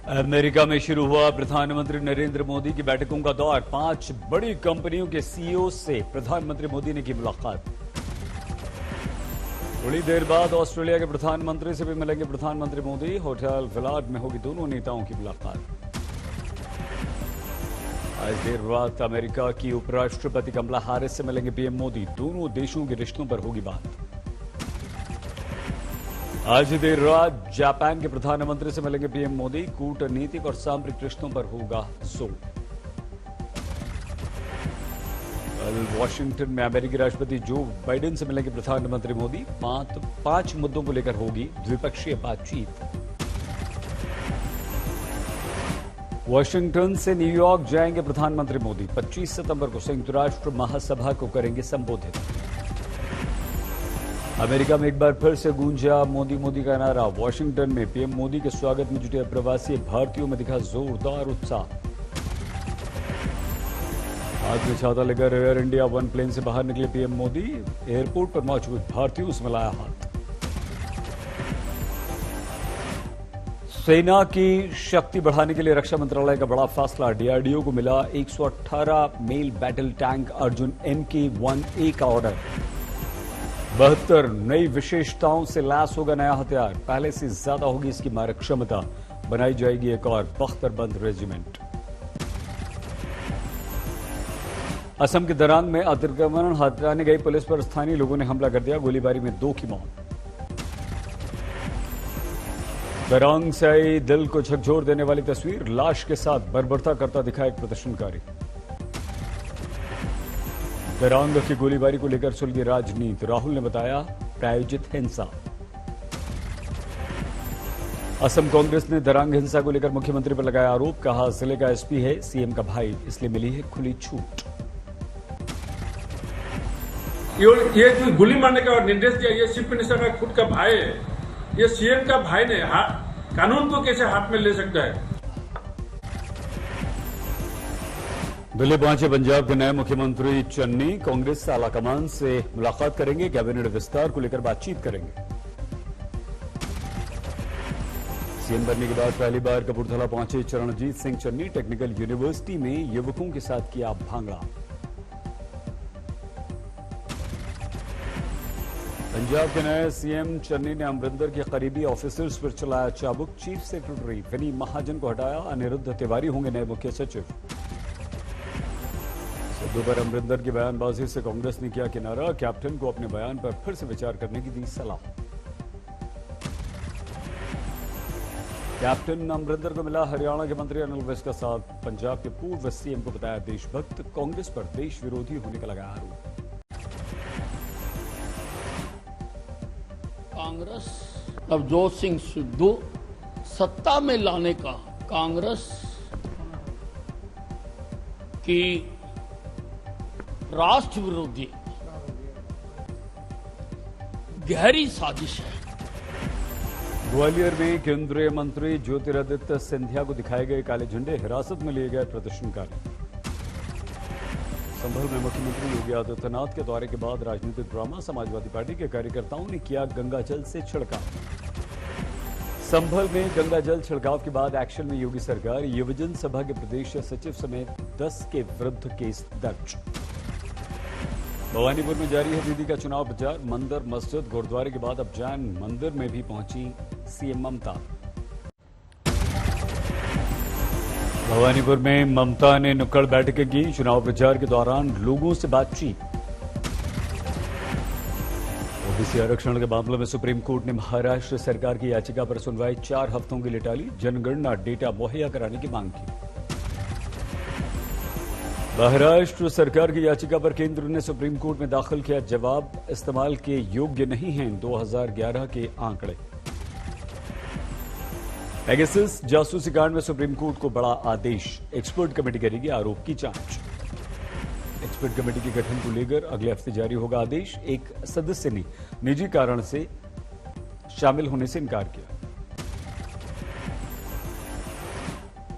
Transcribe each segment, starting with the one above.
America में शुरू हुआ प्रधानमंत्री नरेंद्र मोदी की बैठकों का दौर। 5 बड़ी कंपनियों के सीईओ से प्रधानमंत्री मोदी ने की मुलाकात। थोड़ी देर बाद ऑस्ट्रेलिया के प्रधानमंत्री से भी मिलेंगे प्रधानमंत्री मोदी। होटल विलाड में होगी दोनों नेताओं की मुलाकात। आज देर रात अमेरिका की उपराष्ट्रपति कमला हैरिस से मिलेंगे पीएम मोदी। दोनों देशों के रिश्तों पर होगी बात। आज देर रात जापान के प्रधानमंत्री से मिलेंगे पीएम मोदी। कूटनीतिक और सामरिक रिश्तों पर होगा जोर। कल वॉशिंगटन में अमेरिकी राष्ट्रपति जो बाइडेन से मिलेंगे प्रधानमंत्री मोदी। 5 मुद्दों को लेकर होगी द्विपक्षीय बातचीत। वॉशिंगटन से न्यूयॉर्क जाएंगे प्रधानमंत्री मोदी। 25 सितंबर को संयुक्त राष्ट्र महासभा को करेंगे संबोधित। अमेरिका में एक बार फिर से गूंजा मोदी मोदी का नारा। वॉशिंगटन में पीएम मोदी के स्वागत में जुटे प्रवासी भारतीयों में दिखा जोरदार उत्साह। हाथ में छाता लेकर एयर इंडिया वन प्लेन से बाहर निकले पीएम मोदी। एयरपोर्ट पर मौजूद भारतीयों से मिलाया हाथ। सेना की शक्ति बढ़ाने के लिए रक्षा मंत्रालय का बड़ा फैसला। डीआरडीओ को मिला 118 mail battle tank Arjun MK-1A का ऑर्डर। 72 नई विशेषताओं से लैस होगा नया हथियार। पहले से ज्यादा होगी इसकी मारक क्षमता। बनाई जाएगी एक और बख्तरबंद रेजिमेंट। असम के दरांग में अतिक्रमण हटाने गई पुलिस पर स्थानीय लोगों ने हमला कर दिया। गोलीबारी में 2 की मौत। दरांग से आई दिल को झकझोर देने वाली तस्वीर। लाश के साथ बर्बरता करता दिखा एक प्रदर्शनकारी। दरांग की गोलीबारी को लेकर सुलझी राजनीति। राहुल ने बताया प्रायोजित हिंसा। असम कांग्रेस ने दरांग हिंसा को लेकर मुख्यमंत्री पर लगाया आरोप। कहा जिले का एसपी है सीएम का भाई, इसलिए मिली है खुली छूट। ये जो गोली मारने का निर्देश दिया, ये चीफ मिनिस्टर का खुद का भाई है। ये सीएम का भाई ने कानून को कैसे हाथ में ले सकता है। दिल्ली पहुंचे पंजाब के नए मुख्यमंत्री चन्नी। कांग्रेस से आलाकमान से मुलाकात करेंगे। कैबिनेट विस्तार को लेकर बातचीत करेंगे। सीएम बनने के बाद पहली बार कपूरथला पहुंचे चरणजीत सिंह चन्नी। टेक्निकल यूनिवर्सिटी में युवकों के साथ किया भांगड़ा। पंजाब के नए सीएम चन्नी ने अमरिंदर के करीबी ऑफिसर्स पर चलाया चाबुक। चीफ सेक्रेटरी विनी महाजन को हटाया। अनिरुद्ध तिवारी होंगे नए मुख्य सचिव। दोपहर अमरिंदर की बयानबाजी से कांग्रेस ने किया किनारा। कैप्टन को अपने बयान पर फिर से विचार करने की दी सलाह। कैप्टन अमरिंदर को मिला हरियाणा के मंत्री अनिल विज का साथ। पंजाब के पूर्व सीएम को बताया देशभक्त। कांग्रेस पर देश विरोधी होने का लगाया आरोप। कांग्रेस नवजोत सिंह सिद्धू सत्ता में लाने का कांग्रेस की राष्ट्र विरोधी गहरी साजिश है। ग्वालियर में केंद्रीय मंत्री ज्योतिरादित्य सिंधिया को दिखाए गए काले झंडे। हिरासत में लिए गए प्रदर्शनकारी। संभल में मुख्यमंत्री योगी आदित्यनाथ के दौरे के बाद राजनीतिक ड्रामा। समाजवादी पार्टी के कार्यकर्ताओं ने किया गंगाजल से छिड़काव। संभल में गंगाजल छिड़काव के बाद एक्शन में योगी सरकार। युवजन सभा के प्रदेश सचिव समेत 10 के विरुद्ध केस दर्ज। भवानीपुर में जारी है दीदी का चुनाव प्रचार। मंदिर मस्जिद गुरुद्वारे के बाद अब जैन मंदिर में भी पहुंची सीएम ममता। भवानीपुर में ममता ने नुक्कड़ बैठकें की। चुनाव प्रचार के दौरान लोगों से बातचीत। ओबीसी आरक्षण के मामले में सुप्रीम कोर्ट ने महाराष्ट्र सरकार की याचिका पर सुनवाई 4 हफ्तों के लिए टाली। जनगणना डेटा मुहैया कराने की मांग की। महाराष्ट्र सरकार की याचिका पर केंद्र ने सुप्रीम कोर्ट में दाखिल किया जवाब। इस्तेमाल के योग्य नहीं हैं 2011 के आंकड़े। पेगासस जासूसी कांड में सुप्रीम कोर्ट को बड़ा आदेश। एक्सपर्ट कमेटी करेगी आरोप की जांच। एक्सपर्ट कमेटी के गठन को लेकर अगले हफ्ते जारी होगा आदेश। एक सदस्य ने निजी कारण से शामिल होने से इनकार किया।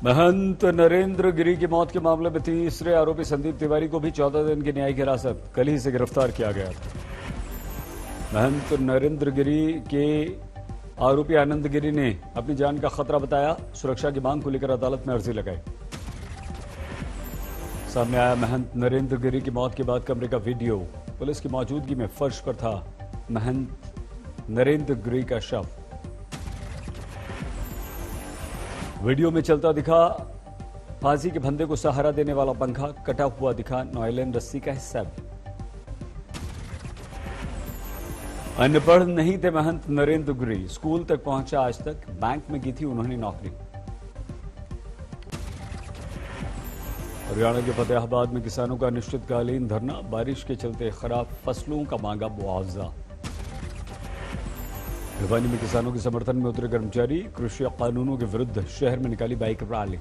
महंत नरेंद्र गिरी की मौत के मामले में तीसरे आरोपी संदीप तिवारी को भी 14 दिन की न्यायिक हिरासत। कल ही से गिरफ्तार किया गया था। महंत नरेंद्र गिरी के आरोपी आनंद गिरी ने अपनी जान का खतरा बताया। सुरक्षा की मांग को लेकर अदालत में अर्जी लगाई। सामने आया महंत नरेंद्र गिरी की मौत के बाद कमरे का वीडियो। पुलिस की मौजूदगी में फर्श पर था महंत नरेंद्र गिरी का शव। वीडियो में चलता दिखा फांसी के फंदे को सहारा देने वाला पंखा, कटा हुआ दिखा नॉयलेन रस्सी का हिस्सा भी। अनपढ़ नहीं थे महंत नरेंद्र गिरी, स्कूल तक पहुंचा आज तक, बैंक में की थी उन्होंने नौकरी। हरियाणा के फतेहाबाद में किसानों का अनिश्चितकालीन धरना, बारिश के चलते खराब फसलों का मांगा मुआवजा। भिवानी में किसानों के समर्थन में उतरे कर्मचारी, कृषि कानूनों के विरुद्ध शहर में निकाली बाइक रैली।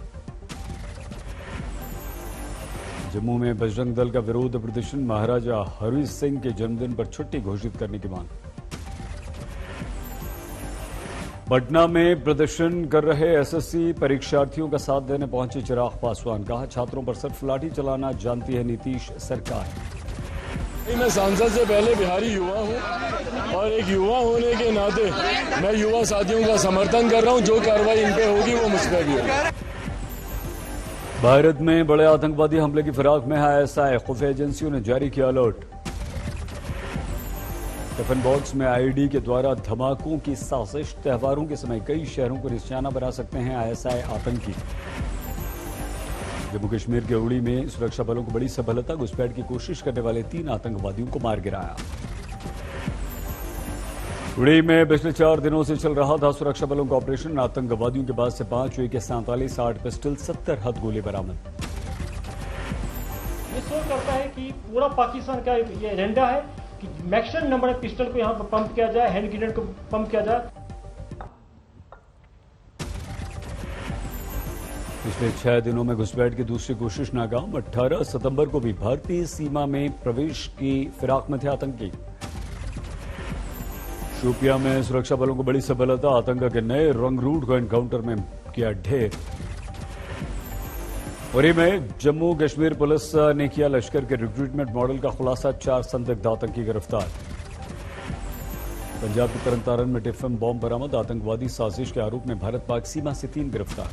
जम्मू में बजरंग दल का विरोध प्रदर्शन, महाराजा हरि सिंह के जन्मदिन पर छुट्टी घोषित करने की मांग। पटना में प्रदर्शन कर रहे एसएससी परीक्षार्थियों का साथ देने पहुंचे चिराग पासवान, कहा छात्रों पर सिर्फ लाठी चलाना जानती है नीतीश सरकार। मैं सांसद से पहले बिहारी युवा हूं और एक युवा होने के नाते मैं युवा साथियों का समर्थन कर रहा हूं। जो कार्रवाई इन पे होगी वो मुझ पर भी होगी। भारत में बड़े आतंकवादी हमले की फिराक में है आईएसआई, खुफिया एजेंसियों ने जारी किया अलर्ट। टिफिन बॉक्स में आईडी के द्वारा धमाकों की साजिश, त्योहारों के समय कई शहरों को निशाना बना सकते हैं आईएसआई आतंकी। जम्मू कश्मीर के उड़ी में सुरक्षा बलों को बड़ी सफलता, घुसपैठ की कोशिश करने वाले 3 आतंकवादियों को मार गिराया। उड़ी में पिछले 4 दिनों से चल रहा था सुरक्षा बलों का ऑपरेशन। आतंकवादियों के पास से 5 AK-47, 8 पिस्टल, 70 हद गोले बरामद। ये शो करता है कि पूरा पाकिस्तान का ये एजेंडा है कि मैक्सिमम नंबर ऑफ पिस्टल को यहाँ पर पंप किया जाए, हैंड ग्रेनेड को पंप किया जाए। पिछले 6 दिनों में घुसपैठ की दूसरी कोशिश नाकाम। 18 सितंबर को भी भारतीय सीमा में प्रवेश की फिराक में थे आतंकी। शोपियां में सुरक्षा बलों को बड़ी सफलता, आतंक के नए रंग रूट को एनकाउंटर में किया ढेर। उरी में जम्मू कश्मीर पुलिस ने किया लश्कर के रिक्रूटमेंट मॉडल का खुलासा, 4 संदिग्ध आतंकी गिरफ्तार। पंजाब के तरनतारन में टिफिन बॉम्ब बरामद, आतंकवादी साजिश के आरोप में भारत पाक सीमा से 3 गिरफ्तार।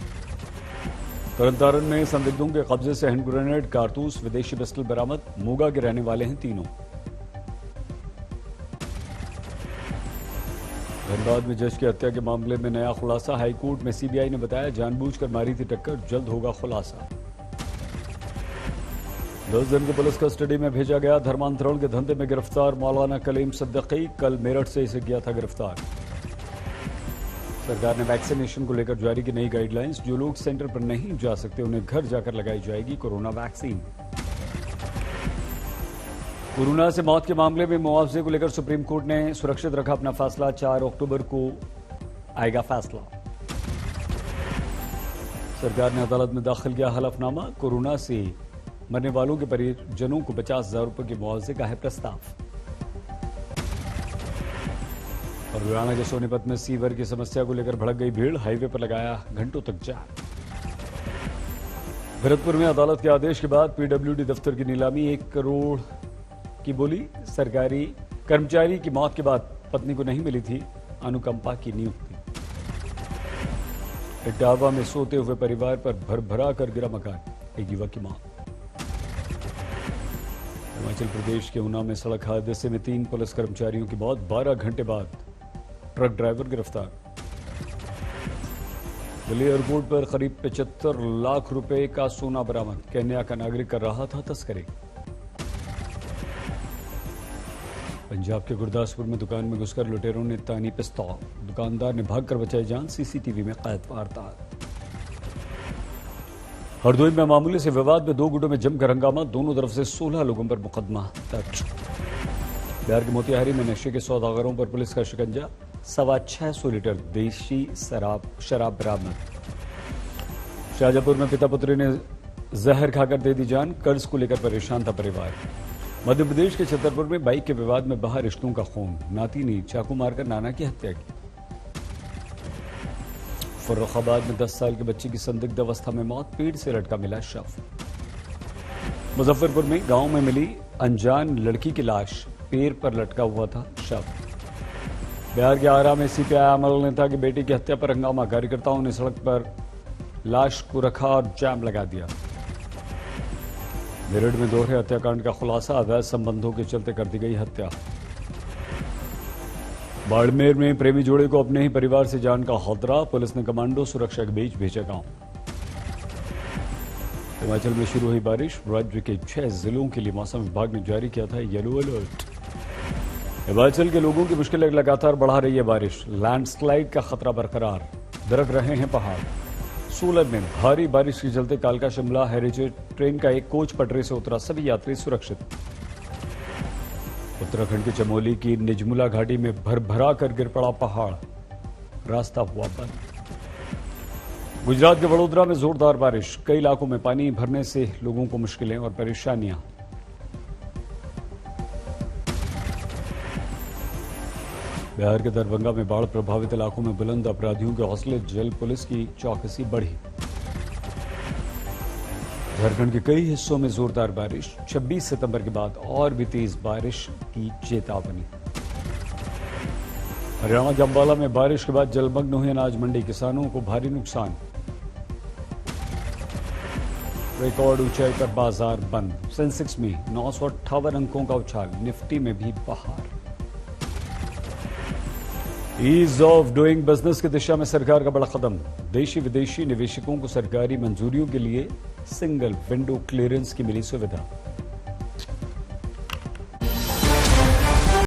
तरनतारन में संदिग्धों के कब्जे से हैंड ग्रेनेड, कारतूस, विदेशी पिस्टल बरामद। मोगा के रहने वाले हैं तीनों। धनबाद में जज की हत्या के मामले में नया खुलासा, हाईकोर्ट में सीबीआई ने बताया जानबूझकर मारी थी टक्कर, जल्द होगा खुलासा। 10 दिन की पुलिस कस्टडी में भेजा गया, धर्मांतरण के धंधे में गिरफ्तार मौलाना कलीम सिद्दीकी, कल मेरठ से इसे किया था गिरफ्तार। सरकार ने वैक्सीनेशन को लेकर जारी की नई गाइडलाइंस, जो लोग सेंटर पर नहीं जा सकते उन्हें घर जाकर लगाई जाएगी कोरोना वैक्सीन। कोरोना से मौत के मामले में मुआवजे को लेकर सुप्रीम कोर्ट ने सुरक्षित रखा अपना फैसला, 4 अक्टूबर को आएगा फैसला। सरकार ने अदालत में दाखिल किया हलफनामा, कोरोना से मरने वालों के परिजनों को 50,000 रुपए के मुआवजे का है प्रस्ताव। और हरियाणा के सोनीपत में सीवर की समस्या को लेकर भड़क गई भीड़, हाईवे पर लगाया घंटों तक जाम। भरतपुर में अदालत के आदेश के बाद पीडब्ल्यूडी दफ्तर की नीलामी, 1 करोड़ की बोली। सरकारी कर्मचारी की मौत के बाद पत्नी को नहीं मिली थी अनुकंपा की नियुक्ति। इटावा में सोते हुए परिवार पर भरभरा कर गिरा मकान, एक युवक की मौत। हिमाचल प्रदेश के ऊना में सड़क हादसे में 3 पुलिस कर्मचारियों की मौत, 12 घंटे बाद ट्रक ड्राइवर गिरफ्तार। दिल्ली एयरपोर्ट पर करीब 75 लाख रुपए का सोना बरामद, केन्या का नागरिक कर रहा था तस्करी। पंजाब के गुरदासपुर में दुकान में घुसकर लुटेरों ने तानी पिस्तौल, दुकानदार ने भागकर बचाई जान, सीसीटीवी में कैद वारदात। हरदोई में मामूली से विवाद में 2 गुटों में जमकर हंगामा, दोनों तरफ से 16 लोगों पर मुकदमा दर्ज। बिहार के मोतिहारी में नशे के सौदागरों पर पुलिस का शिकंजा, 625 लीटर देशी शराब बरामद। शाहजहांपुर में पिता पुत्री ने जहर खाकर दे दी जान, कर्ज को लेकर परेशान था परिवार। मध्य प्रदेश के छतरपुर में बाइक के विवाद में बहा रिश्तों का खून, नाती ने चाकू मारकर नाना की हत्या की। फर्रुखाबाद में 10 साल के बच्चे की संदिग्ध अवस्था में मौत, पेड़ से लटका मिला शव। मुजफ्फरपुर में गांव में मिली अनजान लड़की की लाश, पेड़ पर लटका हुआ था शव। बिहार के आरा में सीपीआई एमएल नेता की बेटी की हत्या पर हंगामा, कार्यकर्ताओं ने सड़क पर लाश को रखा और जाम लगा दिया। मेरठ में दोहरे हत्याकांड का खुलासा, अवैध संबंधों के चलते कर दी गई हत्या। बाड़मेर में प्रेमी जोड़े को अपने ही परिवार से जान का खतरा, पुलिस ने कमांडो सुरक्षा के बीच भेजा गांव। हिमाचल में शुरू हुई बारिश, राज्य के 6 जिलों के लिए मौसम विभाग ने जारी किया था येलो अलर्ट। हिमाचल के लोगों की मुश्किलें लगातार बढ़ा रही है बारिश, लैंडस्लाइड का खतरा बरकरार, दरक रहे हैं पहाड़। सोलन में भारी बारिश के चलते कालका शिमला हेरिटेज ट्रेन का एक कोच पटरी से उतरा, सभी यात्री सुरक्षित। उत्तराखंड के चमोली की निजमुला घाटी में भरभरा कर गिर पड़ा पहाड़, रास्ता हुआ बंद। गुजरात के वडोदरा में जोरदार बारिश, कई इलाकों में पानी भरने से लोगों को मुश्किलें और परेशानियां। बिहार के दरभंगा में बाढ़ प्रभावित इलाकों में बुलंद अपराधियों के हौसले, जल पुलिस की चौकसी बढ़ी। झारखंड के कई हिस्सों में जोरदार बारिश, 26 सितंबर के बाद और भी तेज बारिश की चेतावनी। हरियाणा के अंबाला में बारिश के बाद जलमग्न हुई अनाज मंडी, किसानों को भारी नुकसान। रिकॉर्ड ऊंचाई पर बाजार बंद, सेंसेक्स में 958 अंकों का उछाल, निफ्टी में भी बहार। ईज ऑफ डूइंग बिजनेस की दिशा में सरकार का बड़ा कदम, देशी विदेशी निवेशकों को सरकारी मंजूरियों के लिए सिंगल विंडो क्लियरेंस की मिली सुविधा।